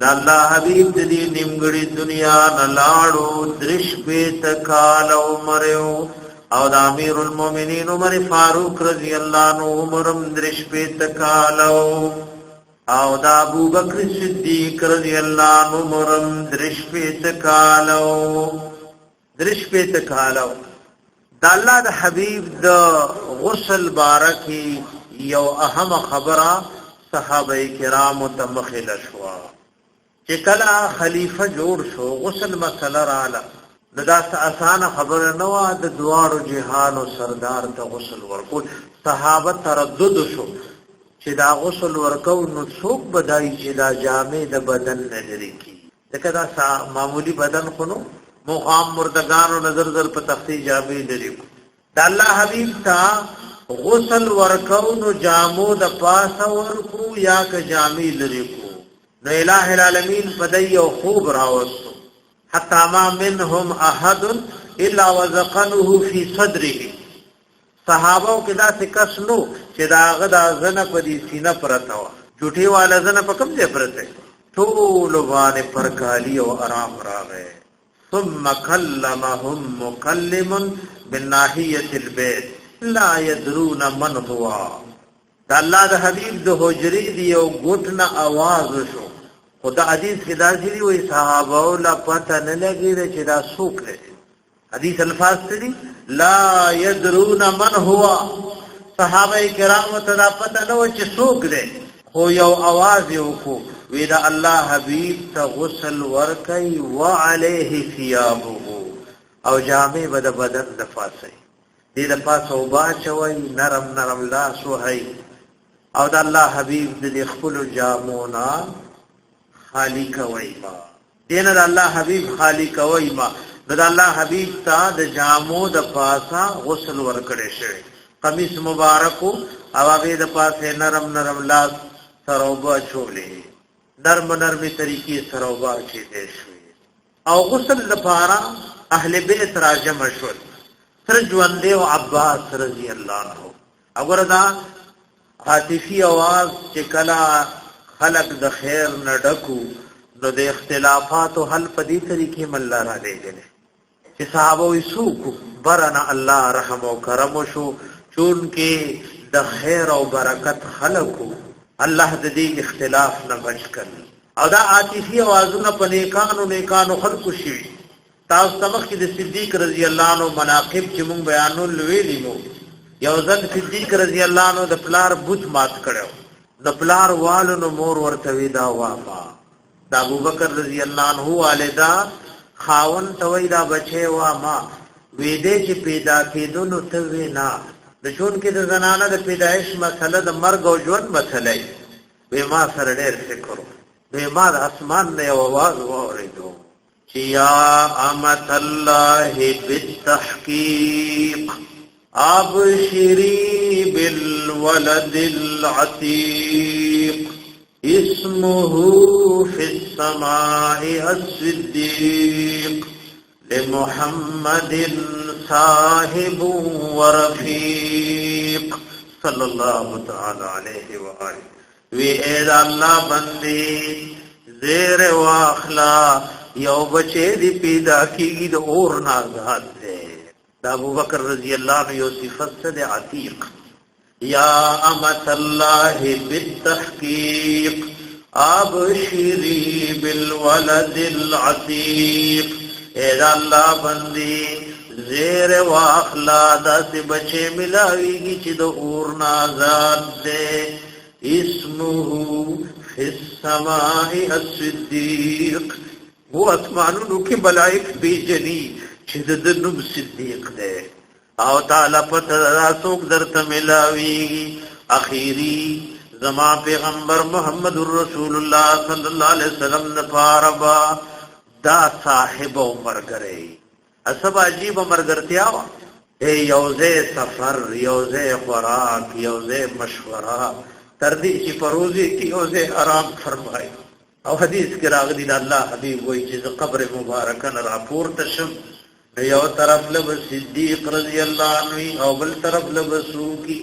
دا الله حبیب دې نیمګړي دنیا نلاړو درش به تکال عمرو او د امیر المؤمنین عمر فاروق رضی الله عنه عمرم درش به تکالو او د ابو بکر صدیق رضی الله عنه عمرم درش به تکالو د الله د حبیب د غسل بارکی یو اهم خبره صحابه کرام ته مخله شو چې کله خلیفہ جوړ شو غسل مسله رااله دا آسان خبره نه و د دوار جهان او سردار ته غسل ورکول صحابه تردد شو چې دا غسل ورکو نو څوک بدای چې دا جامې د بدن نه لري کی دغه دا معمولی بدن خو نو مقام مردگان او نظر در په تختی جامې لري دا الله حبیب تا غسل ورکو نو جامو د پاسه ورکو یا ک جامې لري کو نو الہ العالمین بدای او خوب راوستو حتى ما منهم احد الا وزقنه في صدره صحابو کې دا څه کس نو چې دا غدا زنه په دې سینه پرتا و چټي والا زنه په کوم ځای پرته ټول باندې پرکالی او آرام راغې ثم كلمهم مكلم من ناحيه البيت لا يدرون من هو دا الله د حبيب د حجرې دی او ګټنه आवाज شو خدا حدیث کې دا ځلی وي صحابه او لا پته نه لګی چې دا څوک دی حدیث الفاظ دي لا يدرون من هو صحابه کرام ته دا پته نه و چې څوک دی خو یو आवाज یو کو وی دا الله حبیب ته غسل ورکي وعليه ثيابه او جامع بدن د فاسي دې د پاسه او باچوي نرم نرم لاس وهي او دا الله حبیب دې خپل جامونا خالق وایما دین د الله حبیب خالق وایما د الله حبیب ته د جامو د پاسا غسل ورکړې شوی قمیص مبارک او هغه د پاسه نرم نرم لاس سروبا چولې نرم نرمي طریقې سروبا چي دې شوی او غسل لپاره اهل بیت راجم شول تر ژوند او عباس رضی الله عنه وګوردا عاطفي आवाज چې کلا خلق د خیر نه ډکو نو د اختلافات او حل په دې طریقې مل را لېږل چې صحابه یې سوق برنا الله رحم او کرم شو چون کې د خیر او برکت خلقو الله د دې اختلاف نه بچ کړي او دا عاطفي اوازونه په نیکانو خلقو شي تاسو سبق کې د صدیق رضی الله عنه مناقب چې مونږ بیانول ویلي نو یو ځل صدیق رضی الله عنه د پلار بوت مات کړو د پلار والو نو مور ورته ودا وافا د ابوبکر رضی الله عنه والدا خاون توي دا بچي وا ما وېدې چې پیدا کېدو نو ته وینا د شون کې د زنانه د پیدایش مسله د مرګ او ژوند مسله وي ما سره ډېر فکر وي ما د اسمان نه आवाज واورېدو چې یا امت الله بالتحقیق ابشری بالولد العتیق اسمه في السماء الصديق لمحمد صاحب ورفيق صلى الله تعالى عليه وآله وی اے اللہ بندی زیر واخلا یو بچے دی پیدا کی د اور نازاد دے دا ابو بکر رضی اللہ عنہ یو صفت سے عتیق یا امت اللہ بالتحقیق ابشری بالولد العتیق اے اللہ بندی زیر واخلا دا سے بچے ملاوی گی چی دا اور نازاد دے اسمه فی السماء الصدیق وہ اسمانونو کی ملائک بیجنی چی دا نم صدیق دے او تعالی پتہ راسوک در تملاوی اخیری زمان پیغمبر محمد رسول اللہ صلی اللہ علیہ وسلم نفاربا دا صاحب عمر گرے اسب عجیب عمر گرتیا اے یوزے سفر یوزے خوراک یوزے مشورہ تردی چی پروزی کی یوزے آرام فرمائی او حدیث کی راغدی اللہ حبیب وی چیز قبر مبارکن راپور تشم یو طرف لب صدیق رضی اللہ عنوی او بل طرف لب سوکی